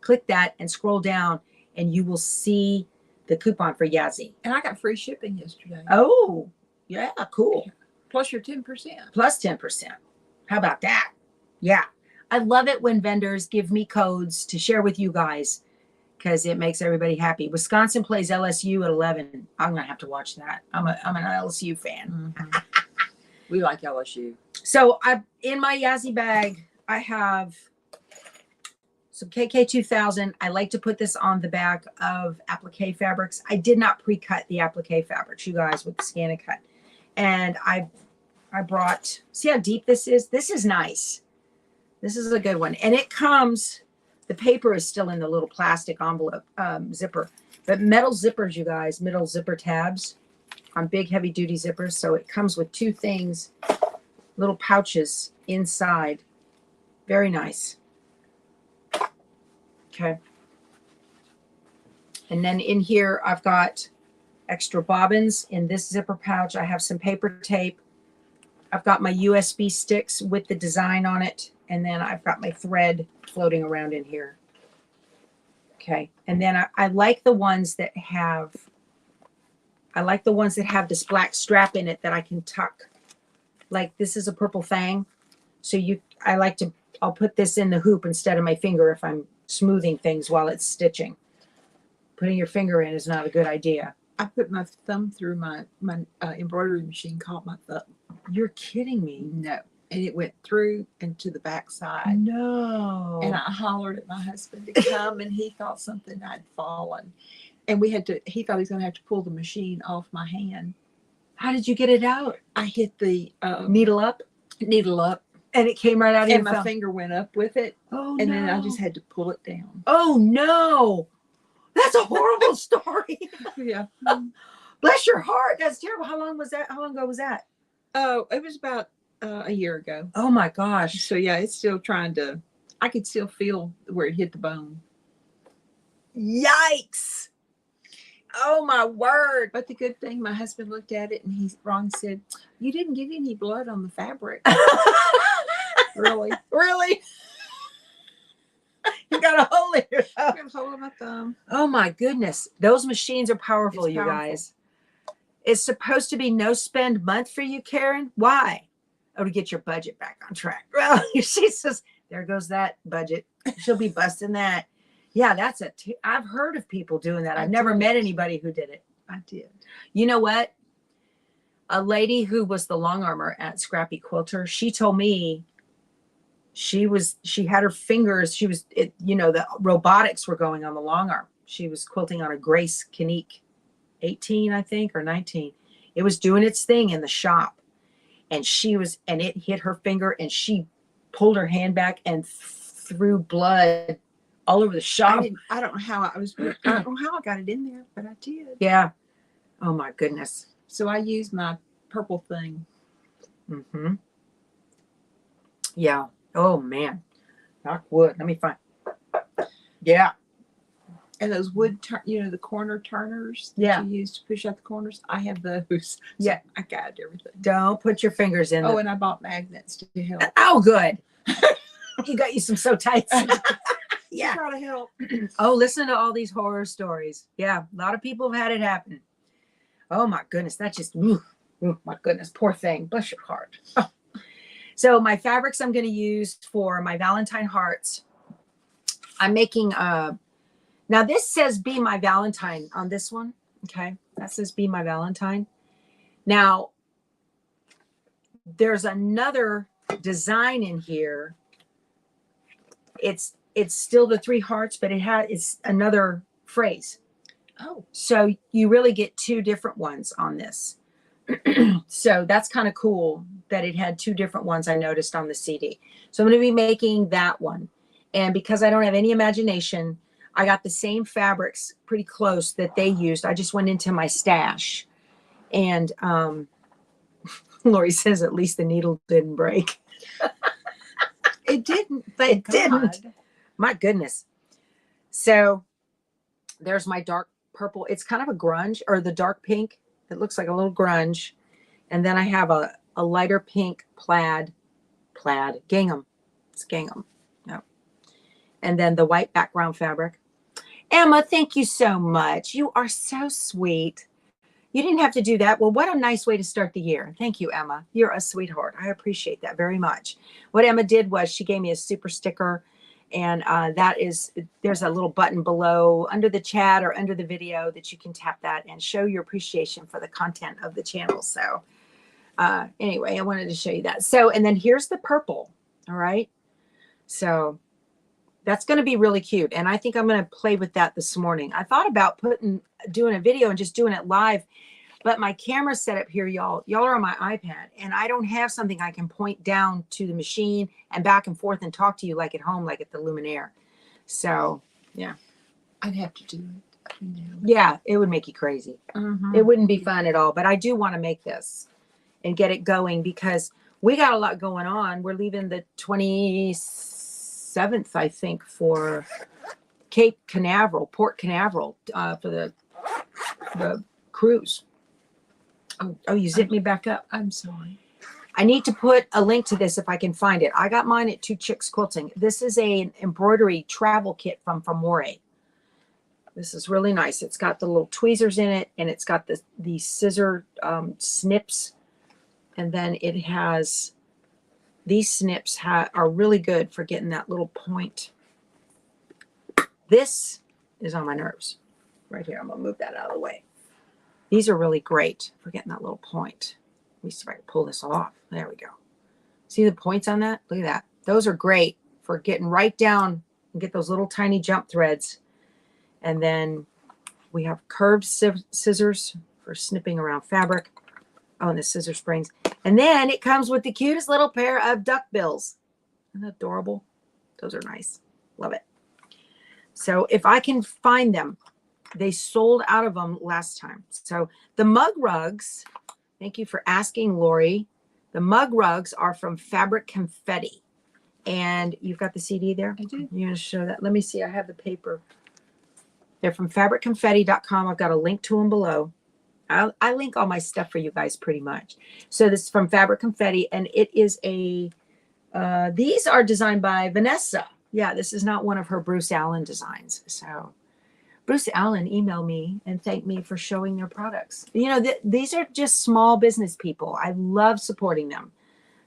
Click that and scroll down and you will see the coupon for Yazzy. And I got free shipping yesterday. Oh, yeah, cool. Plus your 10%. Plus 10%. How about that? Yeah. I love it when vendors give me codes to share with you guys because it makes everybody happy. Wisconsin plays LSU at 11. I'm going to have to watch that. I'm an LSU fan. Mm-hmm. We like LSU. So in my Yazzy bag, I have some KK2000. I like to put this on the back of applique fabrics. I did not pre-cut the applique fabrics, you guys, with the SCANNCUT. And I brought, see how deep this is? This is nice. This is a good one. And it comes, the paper is still in the little plastic envelope zipper. But metal zippers, you guys, metal zipper tabs on big heavy duty zippers. So it comes with two things, little pouches inside. Very nice. Okay. And then in here, I've got extra bobbins in this zipper pouch. I have some paper tape. I've got my USB sticks with the design on it. And then I've got my thread floating around in here. Okay. And then I like the ones that have, this black strap in it that I can tuck. Like this is a purple thing. So I'll put this in the hoop instead of my finger if I'm smoothing things while it's stitching. Putting your finger in is not a good idea. I put my thumb through my embroidery machine, caught my thumb. You're kidding me. No. And it went through and to the back side. No. And I hollered at my husband to come and he thought something had fallen. And he thought he was going to have to pull the machine off my hand. How did you get it out? I hit the Needle up? And it came right out of your and my thumb. finger went up with it. Oh, and no. then I just had to pull it down. Oh, no. That's a horrible story. Yeah. Bless your heart. That's terrible. How long was that? How long ago was that? Oh, it was about a year ago. Oh, my gosh. So, yeah, it's still I could still feel where it hit the bone. Yikes. Oh, my word. But the good thing, my husband looked at it and Ron said, "You didn't get any blood on the fabric." Really? Really? You got a hole in your thumb. I got a hole in my thumb. Oh, my goodness. Those machines are powerful, It's you powerful. guys. It's supposed to be no spend month for you, Karen. Why? Oh, to get your budget back on track. Well, she says, there goes that budget. She'll be busting that. Yeah, I've heard of people doing that. I've never met anybody who did it. I did. You know what? A lady who was the long armor at Scrappy Quilter, she told me she had her fingers, the robotics were going on the long arm. She was quilting on a Grace Canique 18, I think, or 19. It was doing its thing in the shop. And it hit her finger and she pulled her hand back and threw blood all over the shop. I don't know how I got it in there, but I did. Yeah. Oh my goodness. So I used my purple thing. Mm-hmm. Yeah. Oh man. Knock wood. Let me find. Yeah. And those wood, the corner turners that you use to push out the corners. I have those. So Yeah. I got everything. Don't put your fingers in. Oh, and I bought magnets to help. Oh, good. You got you some so tights. Yeah. Try to help. Oh, listen to all these horror stories. Yeah. A lot of people have had it happen. Oh my goodness. That just, my goodness. Poor thing. Bless your heart. Oh. So my fabrics I'm going to use for my Valentine hearts. I'm making, now this says Be My Valentine on this one. Okay. That says Be My Valentine. Now there's another design in here. It's still the 3 hearts, but it's another phrase. Oh. So you really get 2 different ones on this. So that's kind of cool that it had 2 different ones I noticed on the CD. So I'm going to be making that one. And because I don't have any imagination, I got the same fabrics pretty close that they used. I just went into my stash. And Lori says at least the needle didn't break. It didn't. Thank It didn't. God. My goodness. So there's my dark purple. It's kind of a grunge, or the dark pink. It looks like a little grunge. And then I have a lighter pink plaid gingham. It's gingham. Yep. And then the white background fabric. Emma, thank you so much. You are so sweet. You didn't have to do that. Well, what a nice way to start the year. Thank you, Emma. You're a sweetheart. I appreciate that very much. What Emma did was she gave me a super sticker, and there's a little button below under the chat or under the video that you can tap that and show your appreciation for the content of the channel. So anyway, I wanted to show you that. So, and then here's the purple. All right. So that's going to be really cute. And I think I'm going to play with that this morning. I thought about doing a video and just doing it live, but my camera set up here, y'all are on my iPad, and I don't have something I can point down to the machine and back and forth and talk to you like at home, like at the Luminaire. So yeah, I'd have to do it. You know. yeah, it would make you crazy. Mhm. It wouldn't be fun at all, but I do want to make this and get it going because we got a lot going on. We're leaving the 27th, I think, for Cape Canaveral, Port Canaveral, for the cruise. Oh, you zipped me back up. I'm sorry. I need to put a link to this if I can find it. I got mine at Two Chicks Quilting. This is an embroidery travel kit from Vernia. This is really nice. It's got the little tweezers in it, and it's got the scissor snips. And then it has, these snips are really good for getting that little point. This is on my nerves. Right here. I'm going to move that out of the way. These are really great for getting that little point. Let me see if I can pull this off. There we go. See the points on that? Look at that. Those are great for getting right down and get those little tiny jump threads. And then we have curved scissors for snipping around fabric. Oh, and the scissor springs. And then it comes with the cutest little pair of duck bills. Isn't that adorable? Those are nice. Love it. So if I can find them, they sold out of them last time. So the mug rugs, thank you for asking, Lori. The mug rugs are from Fabric Confetti. And you've got the CD there? I do. You're going to show that. Let me see. I have the paper. They're from fabricconfetti.com. I've got a link to them below. I link all my stuff for you guys pretty much. So this is from Fabric Confetti, and it is these are designed by Vanessa. Yeah, this is not one of her Bruce Allen designs. So Bruce Allen emailed me and thanked me for showing their products. You know, these are just small business people. I love supporting them.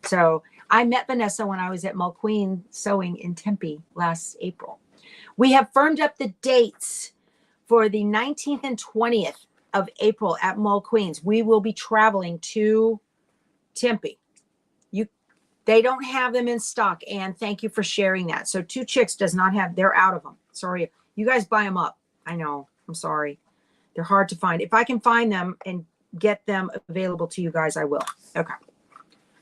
So I met Vanessa when I was at Mulqueen Sewing in Tempe last April. We have firmed up the dates for the 19th and 20th of April at Mulqueen's. We will be traveling to Tempe. They don't have them in stock, and thank you for sharing that. So Two Chicks does not have, they're out of them. Sorry. You guys buy them up. I know. I'm sorry. They're hard to find. If I can find them and get them available to you guys, I will. Okay.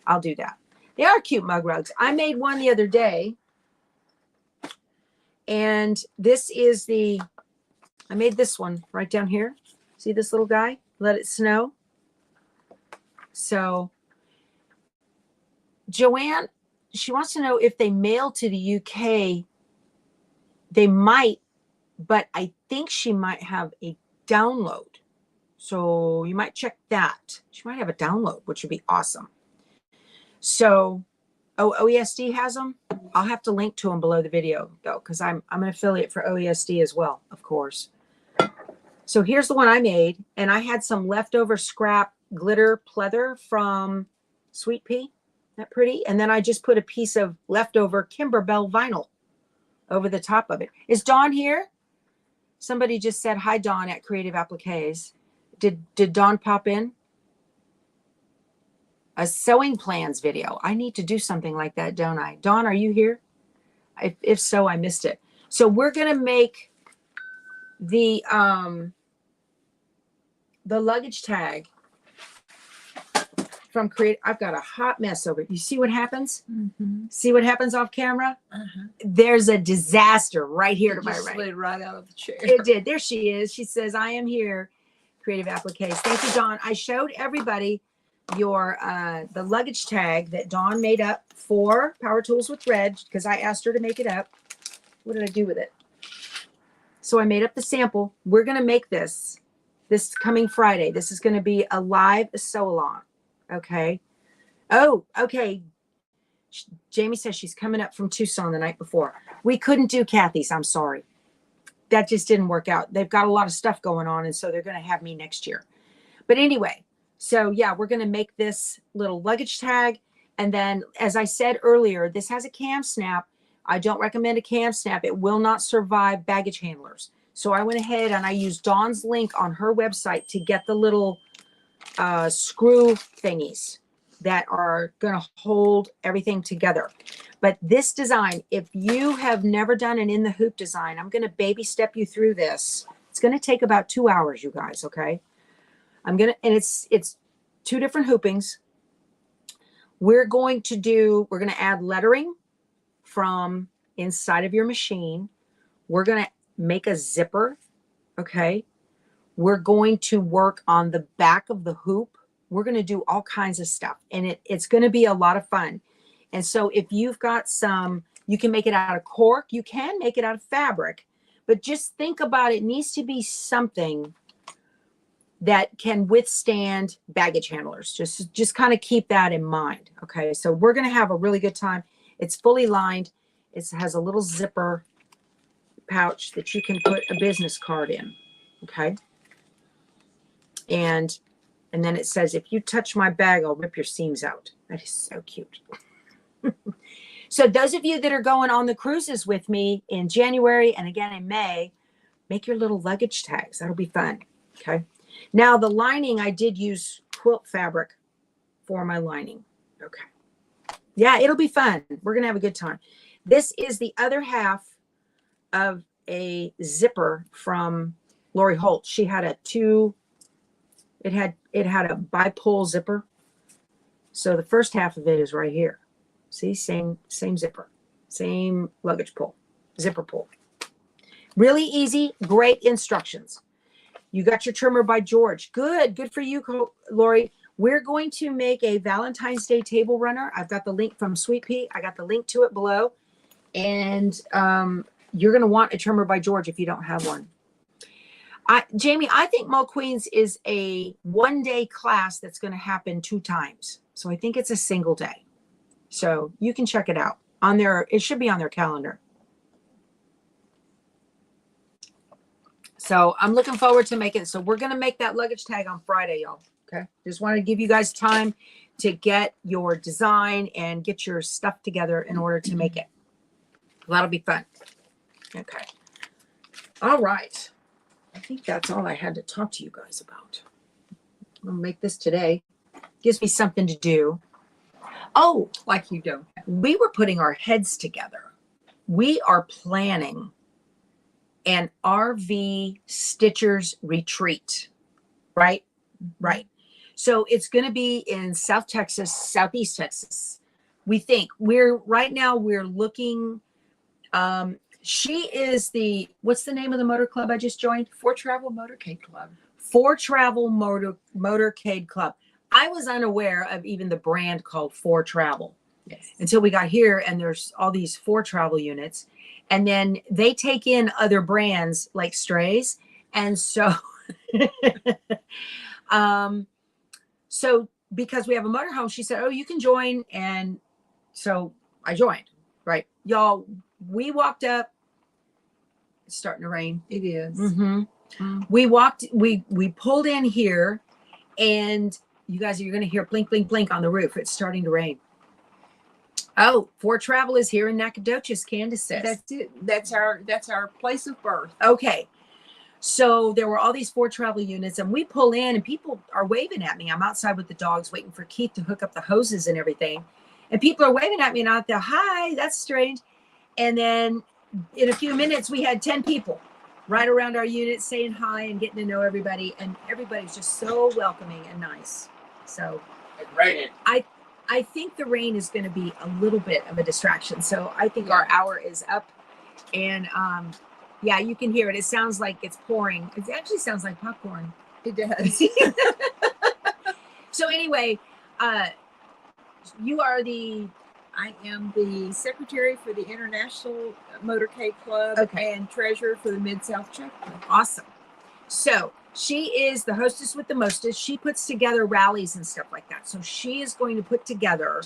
I'll do that. They are cute mug rugs. I made one the other day, and this is I made this one right down here. See this little guy? Let it snow. So Joanne, she wants to know if they mail to the UK. They might, but I think she might have a download. So you might check that. She might have a download, which would be awesome. So, OESD has them. I'll have to link to them below the video, though, because I'm an affiliate for OESD as well, of course. So here's the one I made, and I had some leftover scrap glitter pleather from Sweet Pea. Isn't that pretty? And then I just put a piece of leftover Kimberbell vinyl over the top of it. Is Dawn here? Somebody just said hi, Dawn, at Creative Appliques. Did Dawn pop in? A sewing plans video. I need to do something like that, don't I? Dawn, are you here? If so, I missed it. So we're gonna make the luggage tag from Create. I've got a hot mess over it. You see what happens? Mm-hmm. See what happens off camera? Uh-huh. There's a disaster right here to my Just right. slid right out of the chair. It did. There she is. She says, I am here. Creative Appliques. Thank you, Dawn. I showed everybody your the luggage tag that Dawn made up for Power Tools with Red, because I asked her to make it up. What did I do with it? So I made up the sample. We're going to make this coming Friday. This is going to be a live sew along. Okay. Oh, okay. Jamie says she's coming up from Tucson the night before. We couldn't do Kathy's. I'm sorry. That just didn't work out. They've got a lot of stuff going on, and so they're going to have me next year. But anyway, so yeah, we're going to make this little luggage tag. And then, as I said earlier, this has a cam snap. I don't recommend a cam snap. It will not survive baggage handlers. So I went ahead and I used Dawn's link on her website to get the little screw thingies that are going to hold everything together. But this design, if you have never done an in the hoop design, I'm going to baby step you through this. It's going to take about 2 hours, you guys. Okay. And it's 2 different hoopings. We're going to add lettering from inside of your machine. We're going to make a zipper. Okay. We're going to work on the back of the hoop. We're going to do all kinds of stuff, and it's going to be a lot of fun. And so if you've got you can make it out of cork, you can make it out of fabric, but just think about it needs to be something that can withstand baggage handlers. Just kind of keep that in mind. Okay. So we're going to have a really good time. It's fully lined. It has a little zipper pouch that you can put a business card in. Okay. And then it says, if you touch my bag, I'll rip your seams out. That is so cute. So those of you that are going on the cruises with me in January and again in May, make your little luggage tags. That'll be fun. Okay. Now the lining, I did use quilt fabric for my lining. Okay. Yeah, it'll be fun. We're going to have a good time. This is the other half of a zipper from Lori Holt. She had it had a bi-pole zipper. So the first half of it is right here. See, same zipper, same luggage pull, zipper pull. Really easy, great instructions. You got your trimmer by George. Good for you, Lori. We're going to make a Valentine's Day table runner. I've got the link from Sweet Pea. I got the link to it below. And you're going to want a trimmer by George if you don't have one. Jamie, I think Mo Queens is a 1-day class that's going to happen 2 times. So I think it's a single day. So you can check it out on it should be on their calendar. So I'm looking forward to making it. So we're going to make that luggage tag on Friday, y'all. Okay. Just wanted to give you guys time to get your design and get your stuff together in order to make it. That'll be fun. Okay. All right. I think that's all I had to talk to you guys about. I'm going to make this today. Gives me something to do. Oh, Like you don't. we were putting our heads together. We are planning an RV Stitchers retreat, right? Right. So it's going to be in South Texas, Southeast Texas. We think right now we're looking, she is what's the name of the motor club I just joined? For Travel Motorcade Club. For Travel Motorcade Club. I was unaware of even the brand called For Travel. Yes. Until we got here, and there's all these For Travel units, and then they take in other brands like Strays. And so, so because we have a motorhome, she said, oh, you can join. And so I joined, right? Y'all, we walked up. It's starting to rain. It is. Mm-hmm. We pulled in here, and you guys, you're going to hear blink, blink, blink on the roof. It's starting to rain. Oh, For Travel is here in Nacogdoches, Candace says. That's it. That's our place of birth. Okay. So there were all these For Travel units, and we pull in and people are waving at me. I'm outside with the dogs waiting for Keith to hook up the hoses and everything. And people are waving at me, and I thought, hi, that's strange. And then in a few minutes, we had 10 people right around our unit saying hi and getting to know everybody. And everybody's just so welcoming and nice. So It's raining. I think the rain is going to be a little bit of a distraction. So I think our hour is up. And yeah, you can hear it. It sounds like it's pouring. It actually sounds like popcorn. It does. So anyway, you are the I am the secretary for the International Motorcade Club Okay. and treasurer for the Mid-South chapter. awesome. So she is the hostess with the mostest. She puts together rallies and stuff like that. So she is going to put together,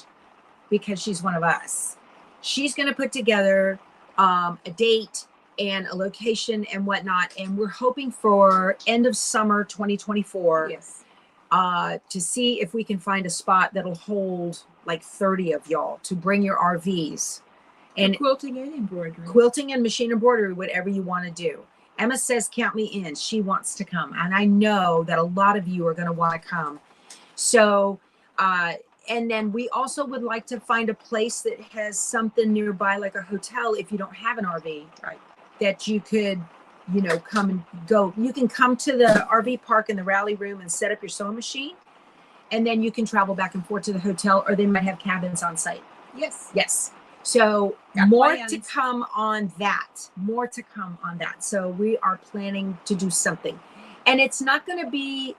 because she's one of us, she's going to put together a date and a location and whatnot. And we're hoping for end of summer 2024 Yes. to see if we can find a spot that'll hold like 30 of y'all to bring your RVs. And And quilting and embroidery. quilting and machine embroidery, whatever you want to do. Emma says, count me in. She wants to come. And I know that a lot of you are going to want to come. So, and then we also would like to find a place that has something nearby, like a hotel, if you don't have an RV, Right. that you could, you know, come and go. You can come to the RV park in the rally room and set up your sewing machine. And then you can travel back and forth to the hotel, or they might have cabins on site. Yes. Yes. So Got more plans. to come on that. More to come on that. So we are planning to do something. And it's not going to be,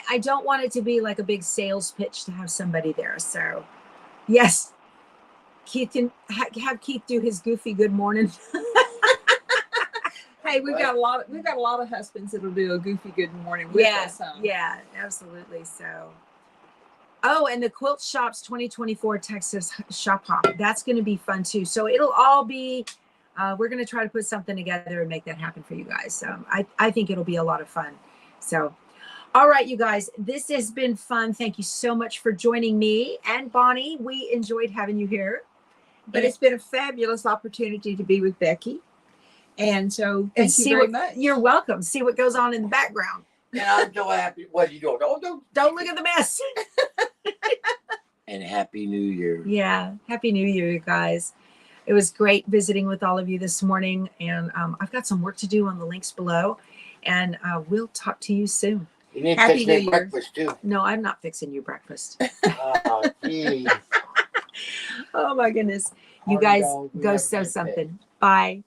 I don't want it to be like a big sales pitch to have somebody there. So yes, Keith can have Keith do his goofy good morning. Hey, we've got a lot of husbands that'll do a goofy good morning with us. Yeah, absolutely. So, oh, and the Quilt Shops 2024 Texas Shop Hop, that's going to be fun too. So it'll all be, we're going to try to put something together and make that happen for you guys. I think it'll be a lot of fun. So, all right, you guys, this has been fun. Thank you so much for joining me and Bonnie. We enjoyed having you here. But it's been a fabulous opportunity to be with Becky. And so And thank you see very what much. you're welcome. See what goes on in the background. And I'm so happy. What are you doing? Don't look at the mess. And Happy New Year. Yeah. Happy New Year, you guys. It was great visiting with all of you this morning. And I've got some work to do on the links below. And we'll talk to you soon. You need to Happy fix New that Year. breakfast too. No, I'm not fixing you breakfast. Oh, geez. Oh, my goodness. You Party guys dog, we go have a sew good day. something. Bye.